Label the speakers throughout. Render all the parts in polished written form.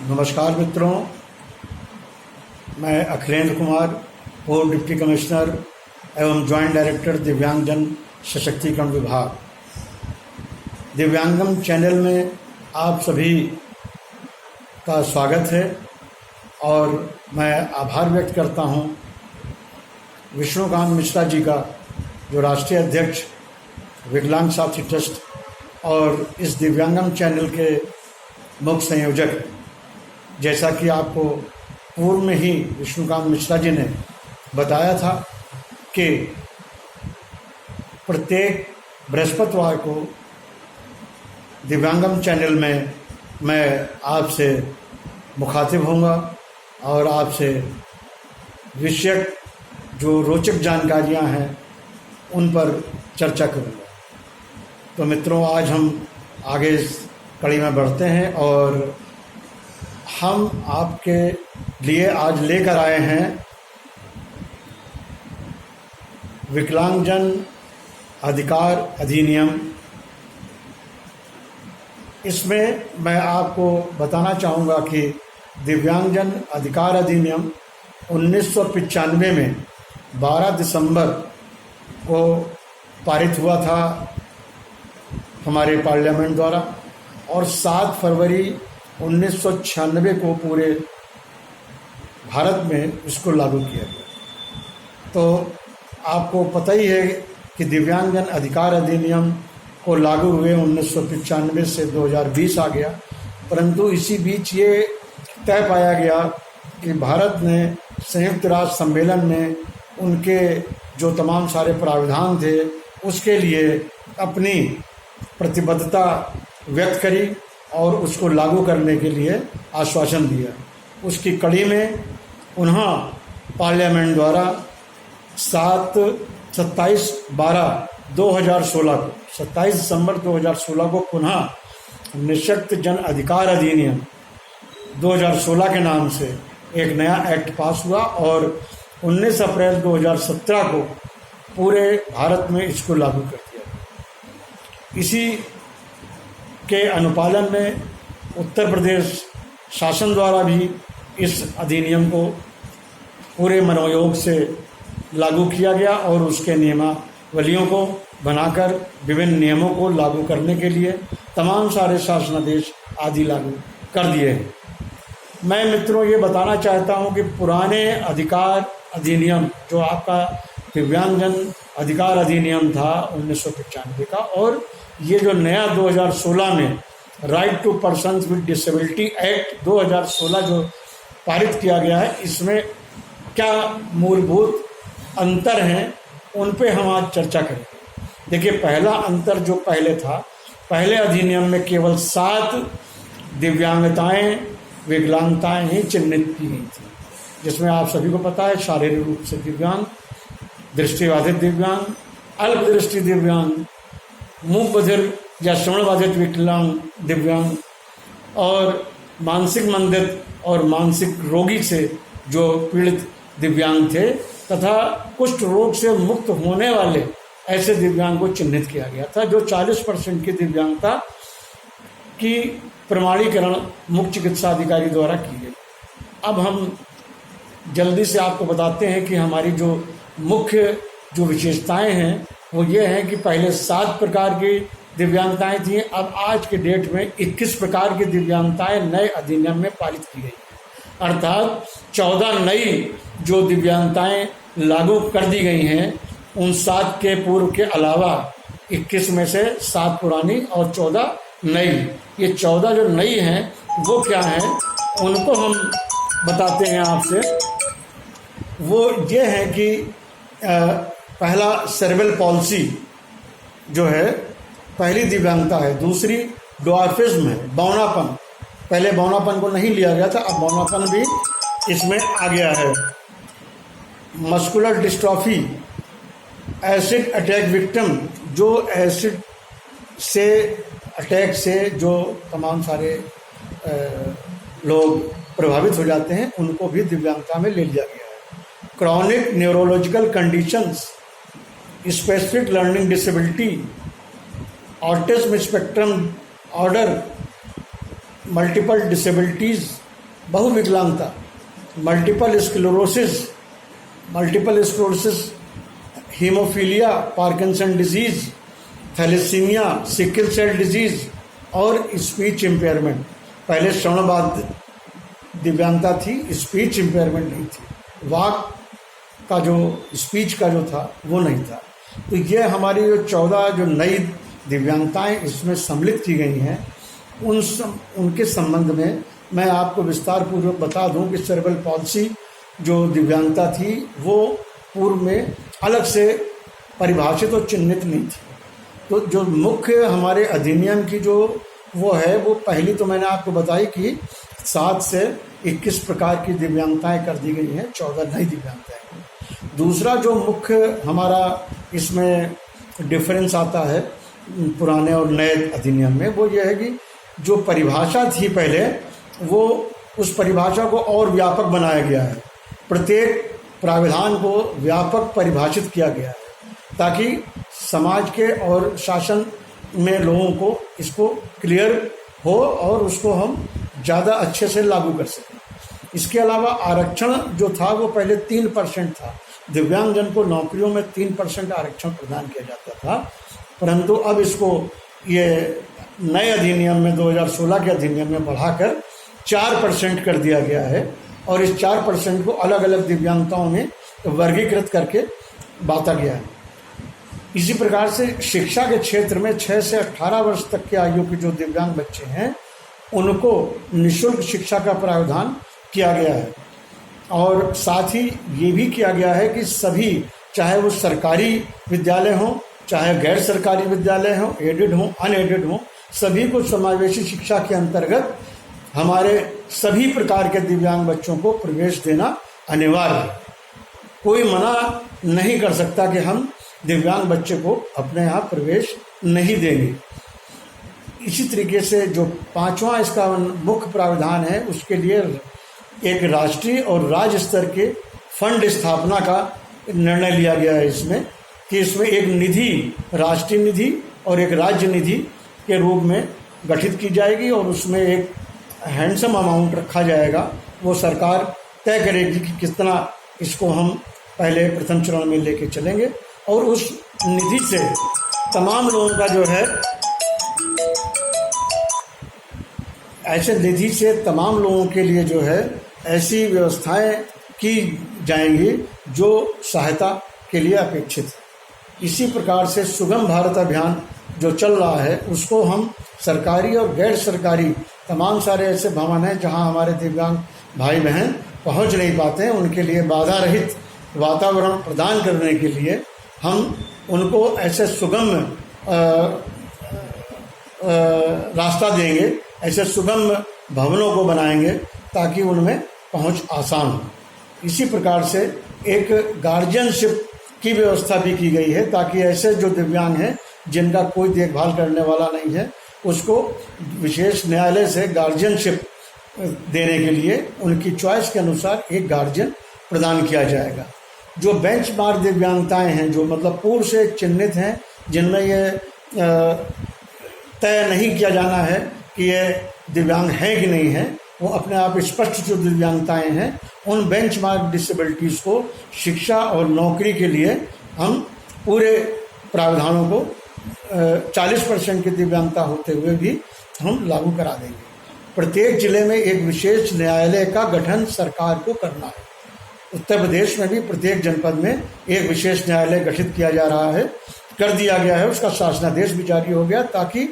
Speaker 1: नमस्कार मित्रों, मैं अखिलेंद्र कुमार, पूर्व डिप्टी कमिश्नर एवं ज्वाइंट डायरेक्टर दिव्यांगजन सशक्तिकरण विभाग। दिव्यांगम चैनल में आप सभी का स्वागत है और मैं आभार व्यक्त करता हूं विष्णुकांत मिश्रा जी का, जो राष्ट्रीय अध्यक्ष विकलांग साथी ट्रस्ट और इस दिव्यांगम चैनल के मुख्य संयोजक हैं। जैसा कि आपको पूर्व में ही विष्णुकांत मिश्रा जी ने बताया था कि प्रत्येक बृहस्पतिवार को दिव्यांगम चैनल में मैं आपसे मुखातिब होऊंगा और आपसे विषयक जो रोचक जानकारियां हैं उन पर चर्चा करूंगा। तो मित्रों, आज हम आगे इस कड़ी में बढ़ते हैं और हम आपके लिए आज लेकर आए हैं विकलांगजन अधिकार अधिनियम। इसमें मैं आपको बताना चाहूँगा कि दिव्यांगजन अधिकार अधिनियम 1995 में 12 दिसंबर को पारित हुआ था हमारे पार्लियामेंट द्वारा और 7 फरवरी 1996 को पूरे भारत में इसको लागू किया गया। तो आपको पता ही है कि दिव्यांगजन अधिकार अधिनियम को लागू हुए 1995 से 2020 आ गया, परंतु इसी बीच ये तय पाया गया कि भारत ने संयुक्त राष्ट्र सम्मेलन में उनके जो तमाम सारे प्रावधान थे उसके लिए अपनी प्रतिबद्धता व्यक्त करी और उसको लागू करने के लिए आश्वासन दिया। उसकी कड़ी में पुनः पार्लियामेंट द्वारा 27 दिसंबर 2016 को पुनः निःशक्त जन अधिकार अधिनियम 2016 के नाम से एक नया एक्ट पास हुआ और 19 अप्रैल 2017 को पूरे भारत में इसको लागू कर दिया। इसी के अनुपालन में उत्तर प्रदेश शासन द्वारा भी इस अधिनियम को पूरे मनोयोग से लागू किया गया और उसके नियमावलियों को बनाकर विभिन्न नियमों को लागू करने के लिए तमाम सारे शासनादेश आदि लागू कर दिए हैं। मैं मित्रों ये बताना चाहता हूँ कि पुराने अधिकार अधिनियम जो आपका दिव्यांगजन अधिकार अधिनियम था 1995 का, और ये जो नया 2016 में right to persons with disability act 2016 जो पारित किया गया है, इसमें क्या मूलभूत अंतर हैं उन पे हम आज चर्चा करेंगे। देखिए, पहला अंतर जो पहले था, पहले अधिनियम में केवल 7 दिव्यांगताएं विकलांगताएं ही चिन्हित की गई थी, जिसमें आप सभी को पता है शारीरिक रूप से दिव्यांग, दृष्टिबाधित दिव्यांग, अल्पदृष्टि दिव्यांग, मूक बधिर या श्रवणबाधित विकलांग दिव्यांग और मानसिक मंदित और मानसिक रोगी से जो पीड़ित दिव्यांग थे तथा कुष्ठ रोग से मुक्त होने वाले ऐसे दिव्यांग को चिन्हित किया गया था, जो 40% की दिव्यांगता की प्रमाणीकरण मुख्य चिकित्सा अधिकारी द्वारा की गई। अब हम जल्दी से आपको बताते हैं कि हमारी जो मुख्य जो विशेषताएं हैं वो ये हैं कि पहले 7 प्रकार की दिव्यांगताएं थी, अब आज के डेट में 21 प्रकार की दिव्यांगताएं नए अधिनियम में पारित की गई, अर्थात 14 नई जो दिव्यांगताएं लागू कर दी गई हैं। उन 7 के पूर्व के अलावा 21 में से 7 पुरानी और 14 नई। ये 14 जो नई हैं वो क्या हैं उनको हम बताते हैं आपसे। वो ये है कि पहला सेरेब्रल पॉल्सी जो है पहली दिव्यांगता है। दूसरी ड्वार्फिज्म है, बौनापन। पहले बौनापन को नहीं लिया गया था, अब बौनापन भी इसमें आ गया है। Muscular dystrophy, acid attack victim, जो एसिड से अटैक से जो तमाम सारे लोग प्रभावित हो जाते हैं उनको भी दिव्यांगता में ले लिया गया है। Chronic neurological conditions, specific learning disability, autism spectrum order, multiple disabilities बहुविकलांगता, multiple sclerosis, haemophilia, Parkinson disease, thalassemia, sickle cell disease और स्पीच इम्पेयरमेंट। पहले श्रवणबाध दिव्यांगता थी, स्पीच इम्पेयरमेंट नहीं थी, वाक का जो स्पीच का जो था वो नहीं था। तो ये हमारी जो 14 जो नई दिव्यांगताएं इसमें सम्मिलित की गई हैं, उनके संबंध में मैं आपको विस्तार पूर्वक बता दूं कि सेरेब्रल पॉल्सी जो दिव्यांगता थी वो पूर्व में अलग से परिभाषित और चिन्हित नहीं थी। तो जो मुख्य हमारे अधिनियम की जो वो है, वो पहली तो मैंने आपको बताई कि 7 से 21 प्रकार की दिव्यांगताएं कर दी गई हैं, 14 नई दिव्यांगताएं। दूसरा जो मुख्य हमारा इसमें डिफरेंस आता है पुराने और नए अधिनियम में, वो ये है कि जो परिभाषा थी पहले, वो उस परिभाषा को और व्यापक बनाया गया है। प्रत्येक प्राविधान को व्यापक परिभाषित किया गया है ताकि समाज के और शासन में लोगों को इसको क्लियर हो और उसको हम ज़्यादा अच्छे से लागू कर सकें। इसके अलावा आरक्षण जो था वो पहले 3% था। दिव्यांगजन को नौकरियों में 3% आरक्षण प्रदान किया जाता था, परंतु अब इसको ये नए अधिनियम में 2016 के अधिनियम में बढ़ाकर 4% कर दिया गया है और इस 4% को अलग अलग दिव्यांगताओं में वर्गीकृत करके बांटा गया है। इसी प्रकार से शिक्षा के क्षेत्र में 6 से 18 वर्ष तक के आयु के जो दिव्यांग बच्चे हैं उनको निःशुल्क शिक्षा का प्रावधान किया गया है और साथ ही ये भी किया गया है कि सभी, चाहे वो सरकारी विद्यालय हों, चाहे गैर सरकारी विद्यालय हों, एडेड हों, अनएडेड हों, सभी को समावेशी शिक्षा के अंतर्गत हमारे सभी प्रकार के दिव्यांग बच्चों को प्रवेश देना अनिवार्य है। कोई मना नहीं कर सकता कि हम दिव्यांग बच्चे को अपने यहाँ प्रवेश नहीं देंगे। इसी तरीके से जो 5वां इसका मुख्य प्रावधान है, उसके लिए एक राष्ट्रीय और राज्य स्तर के फंड स्थापना का निर्णय लिया गया है इसमें, कि इसमें एक निधि, राष्ट्रीय निधि और एक राज्य निधि के रूप में गठित की जाएगी और उसमें एक हैंडसम अमाउंट रखा जाएगा। वो सरकार तय करेगी कि कितना इसको हम पहले प्रथम चरण में लेके चलेंगे और उस निधि से तमाम लोगों का जो है, ऐसे निधि से तमाम लोगों के लिए जो है ऐसी व्यवस्थाएं की जाएंगी जो सहायता के लिए अपेक्षित है। इसी प्रकार से सुगम भारत अभियान जो चल रहा है उसको हम सरकारी और गैर सरकारी तमाम सारे ऐसे भवन हैं जहां हमारे दिव्यांग भाई बहन पहुंच नहीं पाते हैं, उनके लिए बाधा रहित वातावरण प्रदान करने के लिए हम उनको ऐसे सुगम रास्ता देंगे, ऐसे सुगम भवनों को बनाएंगे ताकि उनमें पहुंच आसान हो। इसी प्रकार से एक गार्जियनशिप की व्यवस्था भी की गई है ताकि ऐसे जो दिव्यांग हैं जिनका कोई देखभाल करने वाला नहीं है, उसको विशेष न्यायालय से गार्जियनशिप देने के लिए उनकी चॉइस के अनुसार एक गार्जियन प्रदान किया जाएगा। जो बेंचमार्क दिव्यांगताएं हैं, जो मतलब पूर्व से चिन्हित हैं, जिनमें ये तय नहीं किया जाना है कि ये दिव्यांग हैं कि नहीं हैं, वो अपने आप स्पष्ट जो दिव्यांगताएं हैं, उन बेंचमार्क डिसेबिलिटीज़ को शिक्षा और नौकरी के लिए हम पूरे प्रावधानों को 40% की दिव्यांगता होते हुए भी हम लागू करा देंगे। प्रत्येक जिले में एक विशेष न्यायालय का गठन सरकार को करना है। उत्तर प्रदेश में भी प्रत्येक जनपद में एक विशेष न्यायालय गठित किया जा रहा है, कर दिया गया है, उसका शासनादेश भी जारी हो गया ताकि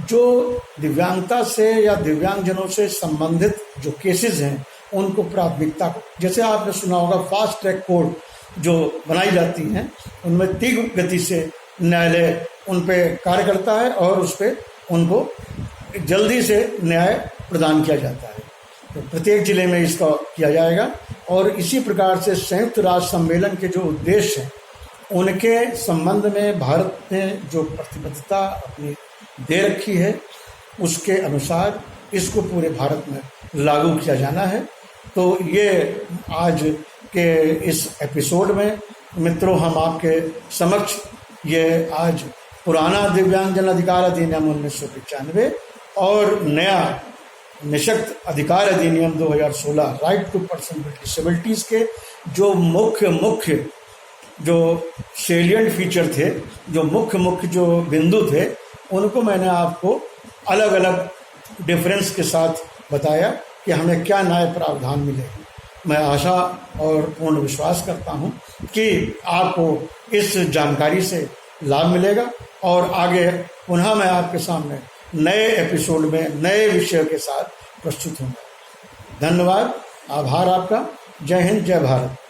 Speaker 1: जो दिव्यांगता से या दिव्यांगजनों से संबंधित जो केसेस हैं उनको प्राथमिकता, जैसे आपने सुना होगा फास्ट ट्रैक कोर्ट जो बनाई जाती हैं, उनमें तीव्र गति से न्यायालय उन पे कार्य करता है और उस पर उनको जल्दी से न्याय प्रदान किया जाता है। तो प्रत्येक जिले में इसका किया जाएगा और इसी प्रकार से संयुक्त राष्ट्र सम्मेलन के जो उद्देश्य हैं उनके संबंध में भारत ने जो प्रतिबद्धता अपनी दे रखी है उसके अनुसार इसको पूरे भारत में लागू किया जाना है। तो ये आज के इस एपिसोड में मित्रों हम आपके समक्ष ये आज पुराना दिव्यांगजन अधिकार अधिनियम 1995 और नया निःशक्त अधिकार अधिनियम 2016 right to person with disabilities के जो मुख्य जो सेलिएंट फीचर थे, जो मुख्य जो बिंदु थे, उनको मैंने आपको अलग अलग डिफरेंस के साथ बताया कि हमें क्या नए प्रावधान मिले। मैं आशा और पूर्ण विश्वास करता हूं कि आपको इस जानकारी से लाभ मिलेगा और आगे पुनः मैं आपके सामने नए एपिसोड में नए विषय के साथ प्रस्तुत होंगे। धन्यवाद, आभार आपका। जय हिंद, जय भारत।